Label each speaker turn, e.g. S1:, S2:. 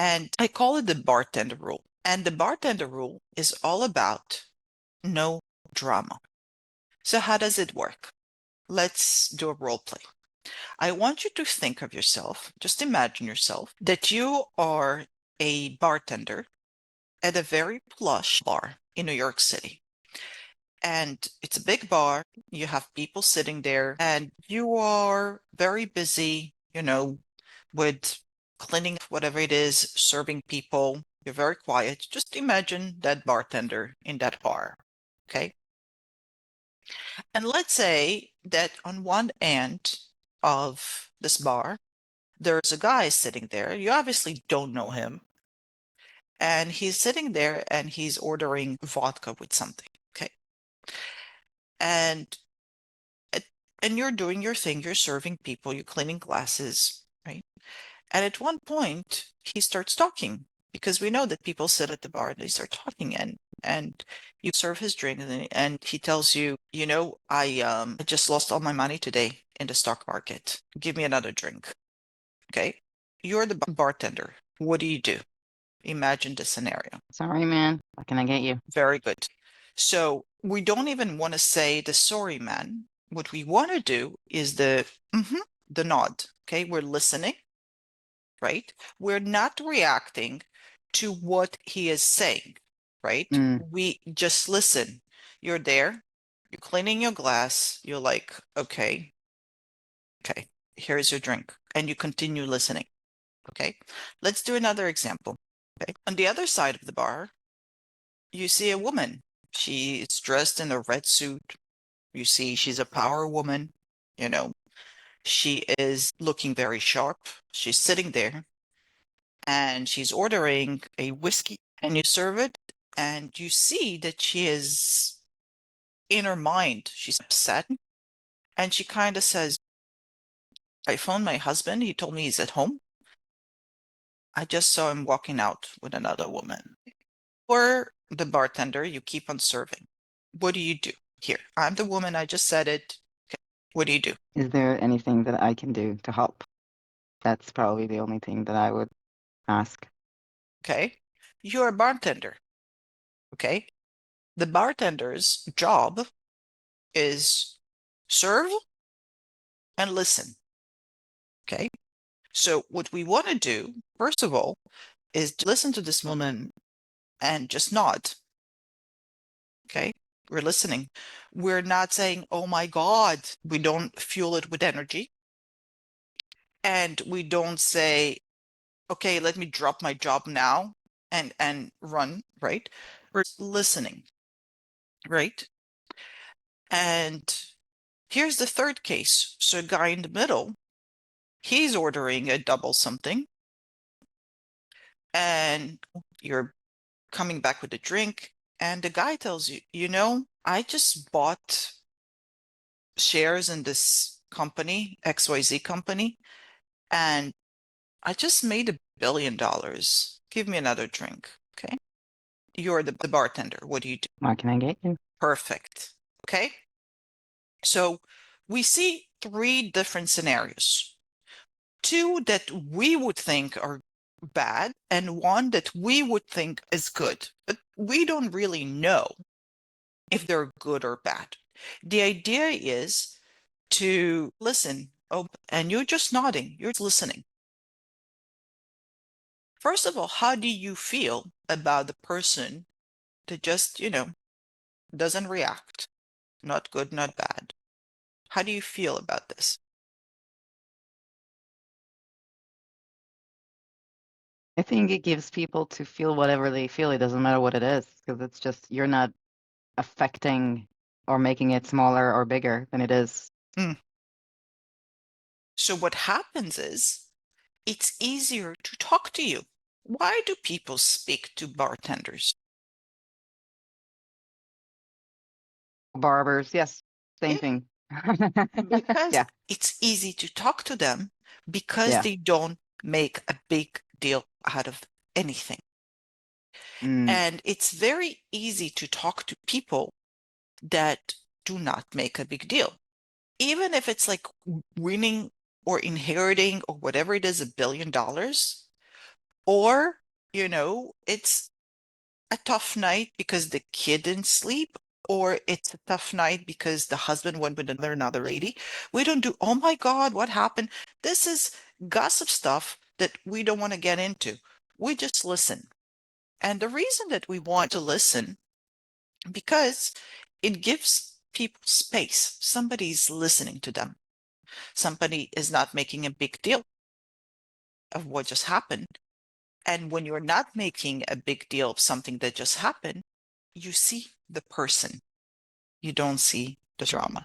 S1: And I call it the bartender rule. And the bartender rule is all about no drama. So how does it work? Let's do a role play. I want you to think of yourself, just imagine yourself, that you are a bartender at a very plush bar in New York City. And it's a big bar, you have people sitting there, and you are very busy, with cleaning whatever it is, serving people. You're very quiet. Just imagine that bartender in that bar, okay? And let's say that on one end of this bar, there's a guy sitting there. You obviously don't know him. And he's sitting there and he's ordering vodka with something, okay? And and you're doing your thing, you're serving people, you're cleaning glasses, right? And at one point, he starts talking because we know that people sit at the bar and they start talking and you serve his drink and he tells you, I just lost all my money today in the stock market. Give me another drink. Okay. You're the bartender. What do you do? Imagine the scenario.
S2: Sorry, man. What can I get you?
S1: Very good. So we don't even want to say the sorry, man. What we want to do is the nod. Okay. We're listening, right? We're not reacting to what he is saying, right? We just listen. You're there, you're cleaning your glass, you're like, okay, here's your drink. And you continue listening. Okay. Let's do another example. Okay. On the other side of the bar, you see a woman. She is dressed in a red suit. You see she's a power woman. You know, she is looking very sharp. She's sitting there and she's ordering a whiskey and you serve it and you see that she is in her mind. She's upset and she kind of says, I phoned my husband. He told me he's at home. I just saw him walking out with another woman. Or the bartender, you keep on serving. What do you do? Here, I'm the woman. I just said it. Okay. What do you do?
S2: Is there anything that I can do to help? That's probably the only thing that I would ask.
S1: Okay. You're a bartender. Okay. The bartender's job is serve and listen. Okay. So what we want to do, first of all, is to listen to this woman and just nod. Okay. We're listening. We're not saying, oh my God, we don't fuel it with energy. And we don't say, okay, let me drop my job now and run, right? We're listening, right? And here's the third case. So a guy in the middle, he's ordering a double something, and you're coming back with a drink, and the guy tells you, I just bought shares in this company, XYZ company, and I just made $1 billion. Give me another drink, okay? You're the bartender. What do you do?
S2: What can I get you?
S1: Perfect. Okay. So we see 3 different scenarios. 2 that we would think are bad and 1 that we would think is good. But we don't really know if they're good or bad. The idea is to listen. Oh, and you're just nodding. You're listening. First of all, how do you feel about the person that just, doesn't react? Not good, not bad. How do you feel about this?
S2: I think it gives people to feel whatever they feel. It doesn't matter what it is, because it's just you're not affecting or making it smaller or bigger than it is.
S1: So what happens is it's easier to talk to you. Why do people speak to bartenders?
S2: Barbers, yes, same
S1: Yeah,
S2: thing.
S1: because
S2: Yeah,
S1: it's easy to talk to them because
S2: yeah.
S1: they don't make a big deal out of anything.
S2: Mm.
S1: And it's very easy to talk to people that do not make a big deal. Even if it's like winning or inheriting or whatever it is, $1 billion, Or, it's a tough night because the kid didn't sleep, or it's a tough night because the husband went with another lady. We don't do, oh my God, what happened? This is gossip stuff that we don't want to get into. We just listen. And the reason that we want to listen, because it gives people space. Somebody's listening to them. Somebody is not making a big deal of what just happened. And when you're not making a big deal of something that just happened, you see the person. You don't see the drama.